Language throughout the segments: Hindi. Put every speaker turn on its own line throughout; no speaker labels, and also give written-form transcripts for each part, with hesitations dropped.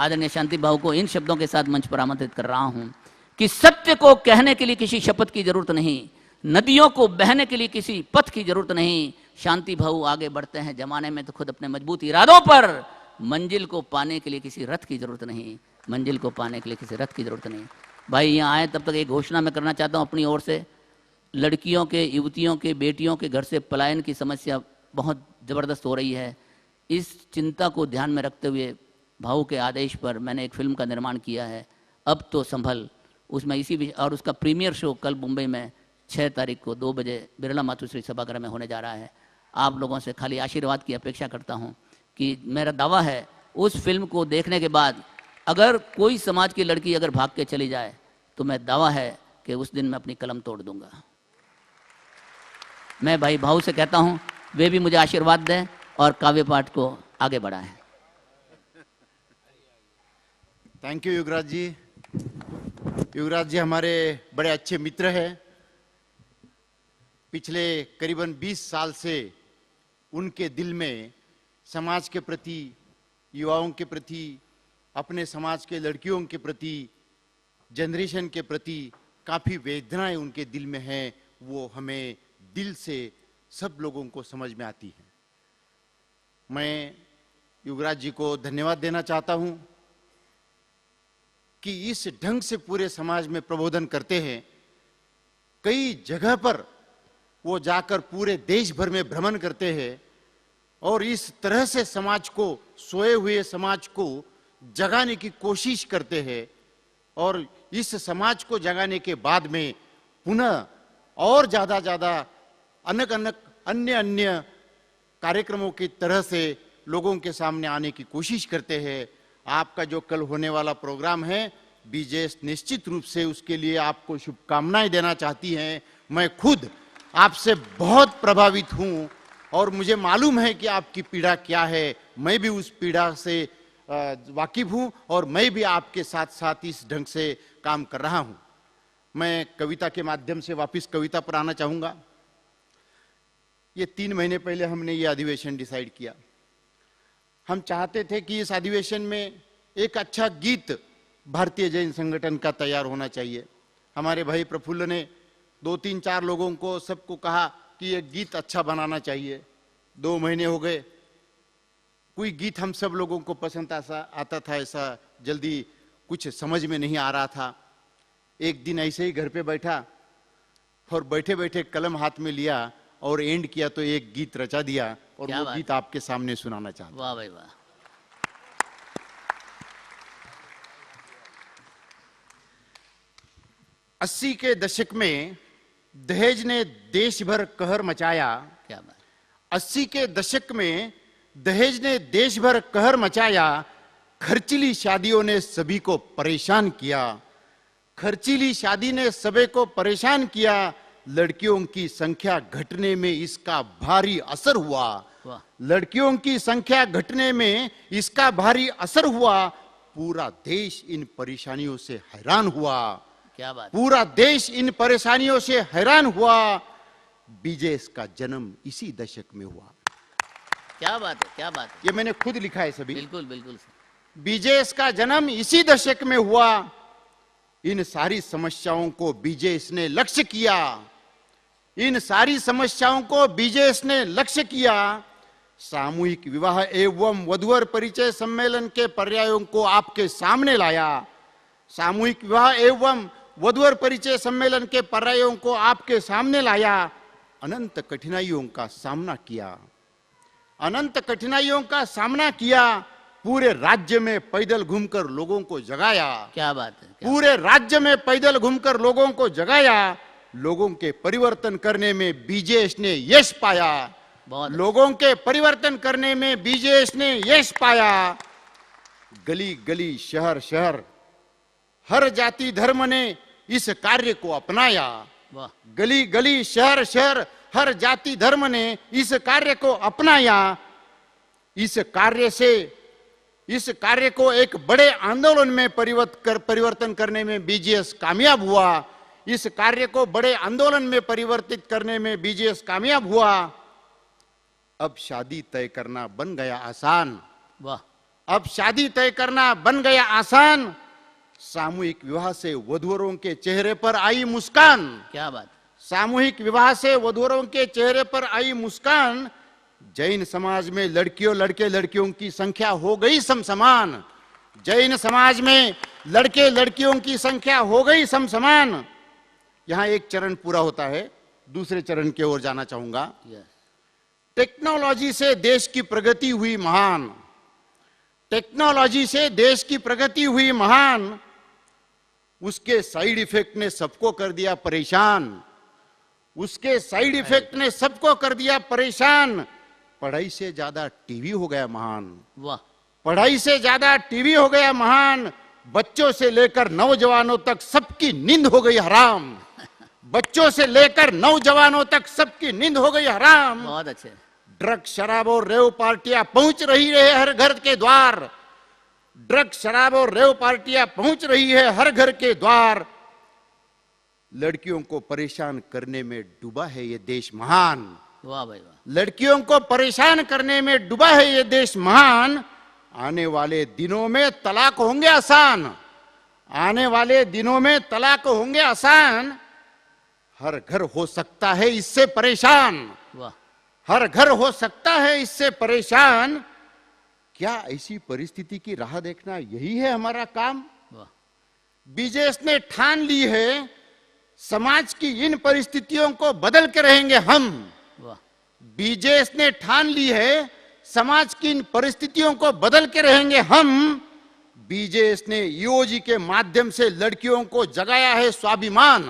आदरणीय शांति भाव को इन शब्दों के साथ मंच पर आमंत्रित कर रहा हूं कि सत्य को कहने के लिए किसी शपथ की जरूरत नहीं, नदियों को बहने के लिए किसी पथ की जरूरत नहीं। शांति भाव आगे बढ़ते हैं जमाने में तो खुद अपने मजबूत इरादों पर। मंजिल को पाने के लिए किसी रथ की जरूरत नहीं, मंजिल को पाने के लिए किसी रथ की जरूरत नहीं। भाई यहाँ आए तब तक एक घोषणा मैं करना चाहता हूँ अपनी ओर से। लड़कियों के, युवतियों के, बेटियों के घर से पलायन की समस्या बहुत ज़बरदस्त हो रही है। इस चिंता को ध्यान में रखते हुए भाऊ के आदेश पर मैंने एक फिल्म का निर्माण किया है, अब तो संभल। उसमें इसी और उसका प्रीमियर शो कल मुंबई में 6 तारीख को 2 बजे बिरला मातुश्री सभागृह में होने जा रहा है। आप लोगों से खाली आशीर्वाद की अपेक्षा करता हूं कि मेरा दावा है उस फिल्म को देखने के बाद अगर कोई समाज की लड़की अगर भाग के चली जाए तो मैं दावा है कि उस दिन मैं अपनी कलम तोड़ दूंगा। मैं भाई भाऊ से कहता हूं वे भी मुझे आशीर्वाद दें और काव्य पाठ को आगे बढ़ाएं।
थैंक यू युवराज जी। युवराज जी हमारे बड़े अच्छे मित्र हैं। पिछले करीबन 20 साल से उनके दिल में समाज के प्रति, युवाओं के प्रति, अपने समाज के लड़कियों के प्रति, जनरेशन के प्रति काफ़ी वेदनाएं उनके दिल में हैं। वो हमें दिल से सब लोगों को समझ में आती है। मैं युवराज जी को धन्यवाद देना चाहता हूं कि इस ढंग से पूरे समाज में प्रबोधन करते हैं। कई जगह पर वो जाकर पूरे देश भर में भ्रमण करते हैं और इस तरह से समाज को, सोए हुए समाज को जगाने की कोशिश करते हैं और इस समाज को जगाने के बाद में पुनः और ज़्यादा अन्य कार्यक्रमों की तरह से लोगों के सामने आने की कोशिश करते हैं। आपका जो कल होने वाला प्रोग्राम है बीजेएस निश्चित रूप से उसके लिए आपको शुभकामनाएं देना चाहती हैं। मैं खुद आपसे बहुत प्रभावित हूं और मुझे मालूम है कि आपकी पीड़ा क्या है। मैं भी उस पीड़ा से वाकिफ हूं और मैं भी आपके साथ साथ इस ढंग से काम कर रहा हूं। मैं कविता के माध्यम से वापस कविता पर आना चाहूंगा। ये 3 महीने पहले हमने ये अधिवेशन डिसाइड किया। हम चाहते थे कि इस अधिवेशन में एक अच्छा गीत भारतीय जैन संगठन का तैयार होना चाहिए। हमारे भाई प्रफुल्ल ने 2-3-4 लोगों को, सबको कहा कि एक गीत अच्छा बनाना चाहिए। 2 महीने हो गए, कोई गीत हम सब लोगों को पसंद आता था ऐसा जल्दी कुछ समझ में नहीं आ रहा था। एक दिन ऐसे ही घर पे बैठा और बैठे बैठे कलम हाथ में लिया और एंड किया तो एक गीत रचा दिया और वो गीत आपके सामने सुनाना चाहता हूं।
वाह भाई वाह।
80 के दशक में दहेज ने देश भर कहर मचाया।
क्या बात।
80 के दशक में दहेज ने देश भर कहर मचाया। खर्चीली शादियों ने सभी को परेशान किया। खर्चीली शादी ने सभी को परेशान किया। लड़कियों की संख्या घटने में इसका भारी असर हुआ। लड़कियों की संख्या घटने में इसका भारी असर हुआ। पूरा देश इन परेशानियों से हैरान हुआ।
क्या बात।
पूरा देश इन परेशानियों से हैरान हुआ। बीजेएस का जन्म इसी दशक में हुआ।
क्या बात है, क्या बात है।
ये मैंने खुद लिखा है सभी।
बिल्कुल बिल्कुल।
बीजेएस का जन्म इसी दशक में हुआ। इन सारी समस्याओं को बीजेएस ने लक्ष्य किया। इन सारी समस्याओं को बीजेएस ने लक्ष्य किया। सामूहिक विवाह एवं वधूवर परिचय सम्मेलन के पर्यायों को आपके सामने लाया। सामूहिक विवाह एवं वधूवर परिचय सम्मेलन के पर्यायों को आपके सामने लाया। अनंत कठिनाइयों का सामना किया। अनंत कठिनाइयों का सामना किया। पूरे राज्य में पैदल घूमकर लोगों को जगाया।
क्या बात है।
पूरे राज्य में पैदल घूमकर लोगों को जगाया। लोगों के परिवर्तन करने में बीजेएस ने यश पाया। लोगों के परिवर्तन करने में बीजेएस ने यश पाया। गली गली, शहर शहर, हर जाति धर्म ने इस कार्य को अपनाया। गली गली, शहर शहर, हर जाति धर्म ने इस कार्य को अपनाया। इस कार्य को एक बड़े आंदोलन में परिवर्तन करने में बीजेएस कामयाब हुआ। इस कार्य को बड़े आंदोलन में परिवर्तित करने में बीजेएस कामयाब हुआ। अब शादी तय करना बन गया आसान।
वाह।
अब शादी तय करना बन गया आसान, सामूहिक विवाह से वधूवरों के चेहरे पर आई मुस्कान।
क्या बात।
सामूहिक विवाह से वधूवरों के चेहरे पर आई मुस्कान। जैन समाज में लड़कियों लड़के लड़कियों की संख्या हो गई समसमान। जैन समाज में लड़के लड़कियों की संख्या हो गई समसमान। यहां एक चरण पूरा होता है, दूसरे चरण की ओर जाना चाहूंगा। टेक्नोलॉजी से देश की प्रगति हुई महान। टेक्नोलॉजी से देश की प्रगति हुई महान। उसके साइड इफेक्ट ने सबको कर दिया परेशान। उसके साइड इफेक्ट ने सबको कर दिया परेशान। पढ़ाई से ज्यादा टीवी हो गया महान।
वाह।
पढ़ाई से ज्यादा टीवी हो गया महान। बच्चों से लेकर नौजवानों तक सबकी नींद हो गई हराम। बच्चों से लेकर नौजवानों तक सबकी नींद हो गई हराम।
बहुत अच्छे।
ड्रग शराब और रेव पार्टियां पहुंच रही है हर घर के द्वार। ड्रग शराब और रेव पार्टियां पहुंच रही है हर घर के द्वार। लड़कियों को परेशान करने में डूबा है ये देश महान।
वाह भाई वाह।
लड़कियों को परेशान करने में डूबा है ये देश महान। आने वाले दिनों में तलाक होंगे आसान। आने वाले दिनों में तलाक होंगे आसान। हर घर हो सकता है इससे परेशान।
वाह।
हर घर हो सकता है इससे परेशान। क्या ऐसी परिस्थिति की राह देखना यही है हमारा काम?
वाह।
बीजेएस ने ठान ली है समाज की इन परिस्थितियों को बदल के रहेंगे हम।
वाह।
बीजेएस ने ठान ली है समाज की इन परिस्थितियों को बदल के रहेंगे हम। बीजेएस ने ईओजी के माध्यम से लड़कियों को जगाया है स्वाभिमान।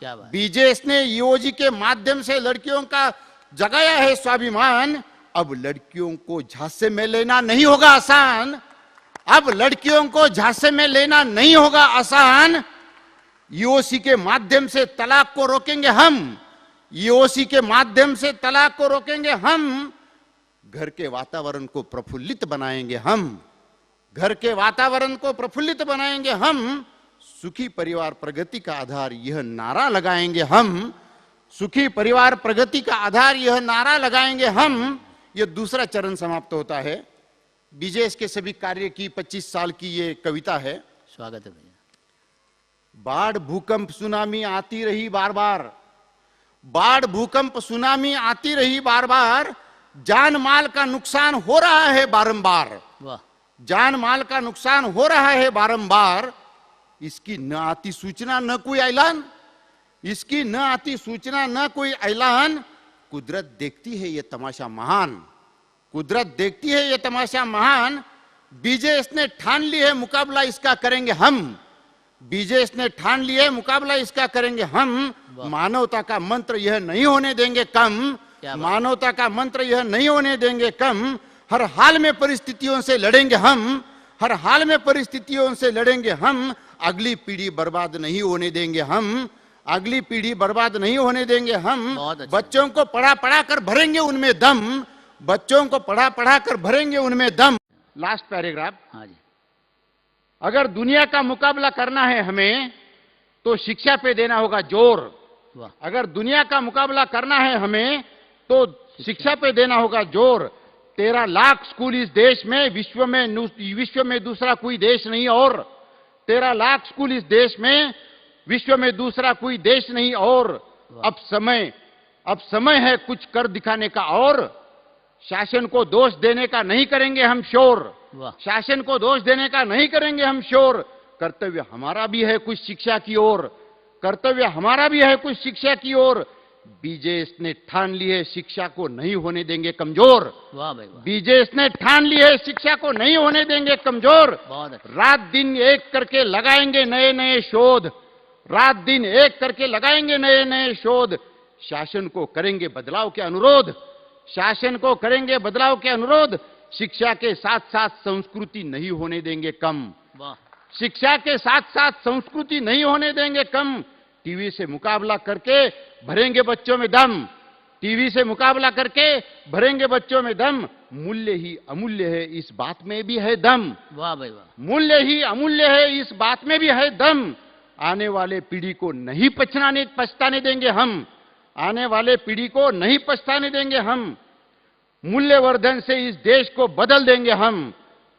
क्या बात।
बीजेएस ने ईओजी के माध्यम से लड़कियों का जगाया है स्वाभिमान। अब लड़कियों को झांसे में लेना नहीं होगा आसान। अब लड़कियों को झांसे में लेना नहीं होगा आसान। ईओसी के माध्यम से तलाक को रोकेंगे हम। ईओसी के माध्यम से तलाक को रोकेंगे हम। घर के वातावरण को प्रफुल्लित बनाएंगे हम। घर के वातावरण को प्रफुल्लित बनाएंगे हम। सुखी परिवार प्रगति का आधार यह नारा लगाएंगे हम। सुखी परिवार प्रगति का आधार यह नारा लगाएंगे हम। यह दूसरा चरण समाप्त होता है। बीजेएस के सभी कार्य की 25 साल की ये कविता है।
स्वागत है भैया।
बाढ़ भूकंप सुनामी आती रही बार बार। बाढ़ भूकंप सुनामी आती रही बार बार। जान माल का नुकसान हो रहा है बारंबार।
वाह।
जान माल का नुकसान हो रहा है बारंबार। इसकी न आती सूचना न कोई ऐलान। इसकी न आती सूचना न कोई ऐलान। कुदरत देखती है ये तमाशा महान। कुदरत देखती है ये तमाशा महान। बीजेएस ने ठान ली है मुकाबला इसका करेंगे हम। बीजेएस ने ठान ली है मुकाबला इसका करेंगे हम। मानवता का मंत्र यह नहीं होने देंगे कम। मानवता का मंत्र यह नहीं होने देंगे कम। हर हाल में परिस्थितियों से लड़ेंगे हम। हर हाल में परिस्थितियों से लड़ेंगे हम। अगली पीढ़ी बर्बाद नहीं होने देंगे हम। अगली पीढ़ी बर्बाद नहीं होने देंगे हम। बच्चों को पढ़ा पढ़ा कर भरेंगे उनमें दम। बच्चों को पढ़ा पढ़ा कर भरेंगे उनमें दम। Last paragraph.
हाँ जी।
अगर दुनिया का मुकाबला करना है हमें तो शिक्षा पे देना होगा जोर।
वाह।
अगर दुनिया का मुकाबला करना है हमें तो शिक्षा पे देना होगा जोर। 13 लाख स्कूल इस देश में, विश्व में दूसरा कोई देश नहीं और। 13 लाख स्कूल इस देश में, विश्व में दूसरा कोई देश नहीं और। अब समय है कुछ कर दिखाने का और। शासन को दोष देने का नहीं करेंगे हम शोर। शासन को दोष देने का नहीं करेंगे हम शोर। कर्तव्य हमारा भी है कुछ शिक्षा की ओर। कर्तव्य हमारा भी है कुछ शिक्षा की ओर। बीजेएस ने ठान ली है शिक्षा को नहीं होने देंगे कमजोर।
वाह भाई वाह।
बीजेएस ने ठान ली है शिक्षा को नहीं होने देंगे कमजोर। रात दिन एक करके लगाएंगे नए नए शोध। रात दिन एक करके लगाएंगे नए नए शोध। शासन को करेंगे बदलाव के अनुरोध। शासन को करेंगे बदलाव के अनुरोध। शिक्षा के साथ साथ संस्कृति नहीं होने देंगे कम। शिक्षा के साथ साथ संस्कृति नहीं होने देंगे कम। टीवी से मुकाबला करके भरेंगे बच्चों में दम। टीवी से मुकाबला करके भरेंगे बच्चों में दम। मूल्य ही अमूल्य है इस बात में भी है दम।
वाह भाई वाह।
मूल्य ही अमूल्य है इस बात में भी है दम। आने वाले पीढ़ी को नहीं पछताने देंगे हम। आने वाले पीढ़ी को नहीं पछताने देंगे हम। मूल्यवर्धन से इस देश को बदल देंगे हम।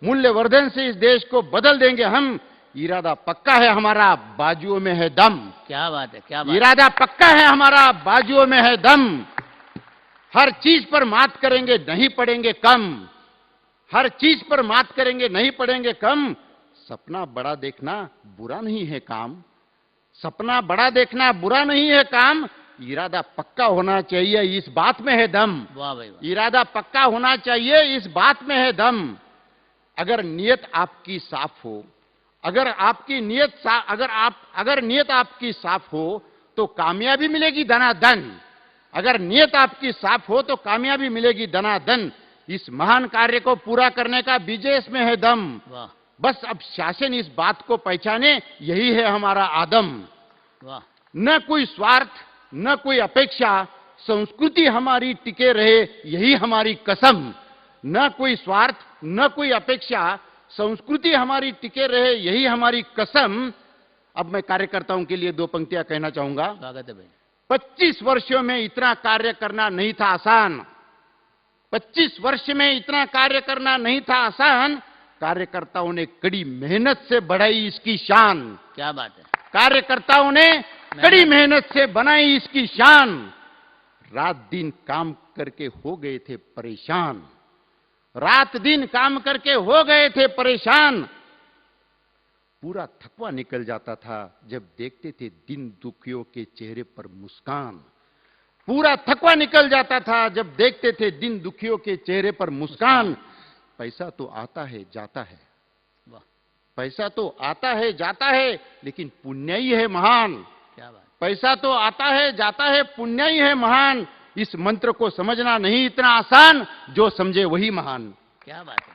मूल्यवर्धन से इस देश को बदल देंगे हम। इरादा पक्का है हमारा, बाजुओं में है दम।
क्या बात है, क्या बात है।
इरादा पक्का है हमारा, बाजुओं में है दम। हर चीज पर मात करेंगे, नहीं पड़ेंगे कम। हर चीज पर मात करेंगे, नहीं पड़ेंगे कम। सपना बड़ा देखना बुरा नहीं है काम। सपना बड़ा देखना बुरा नहीं है काम। इरादा पक्का होना चाहिए, इस बात में है दम।
वाह भाई वाह।
इरादा पक्का होना चाहिए, इस बात में है दम। अगर नियत आपकी साफ हो, अगर नियत आपकी साफ हो तो कामयाबी मिलेगी धनाधन। अगर नियत आपकी साफ हो तो कामयाबी मिलेगी धनाधन। इस महान कार्य को पूरा करने का बीजे इसमें है दम।
वाह
बस अब शासन इस बात को पहचाने, यही है हमारा आदम।
वाह।
न कोई स्वार्थ, न कोई अपेक्षा, संस्कृति हमारी टिके रहे, यही हमारी कसम। न कोई स्वार्थ, न कोई अपेक्षा, संस्कृति हमारी टिके रहे, यही हमारी कसम। अब मैं कार्यकर्ताओं के लिए दो पंक्तियां कहना चाहूंगा।
स्वागत है भाई।
25 वर्षों में इतना कार्य करना नहीं था आसान। 25 वर्ष में इतना कार्य करना नहीं था आसान। कार्यकर्ताओं ने कड़ी मेहनत से बढ़ाई इसकी शान।
क्या बात है।
कार्यकर्ताओं ने कड़ी मेहनत से बनाई इसकी शान। रात दिन काम करके हो गए थे परेशान। रात दिन काम करके हो गए थे परेशान। पूरा थकवा निकल जाता था जब देखते थे दिन दुखियों के चेहरे पर मुस्कान। पूरा थकवा निकल जाता था जब देखते थे दिन दुखियों के चेहरे पर मुस्कान। पैसा तो आता है जाता है,
वाह।
पैसा तो आता है जाता है, लेकिन पुण्य ही है महान।
क्या बात।
पैसा तो आता है जाता है, पुण्य ही है महान। इस मंत्र को समझना नहीं इतना आसान, जो समझे वही महान।
क्या बात है।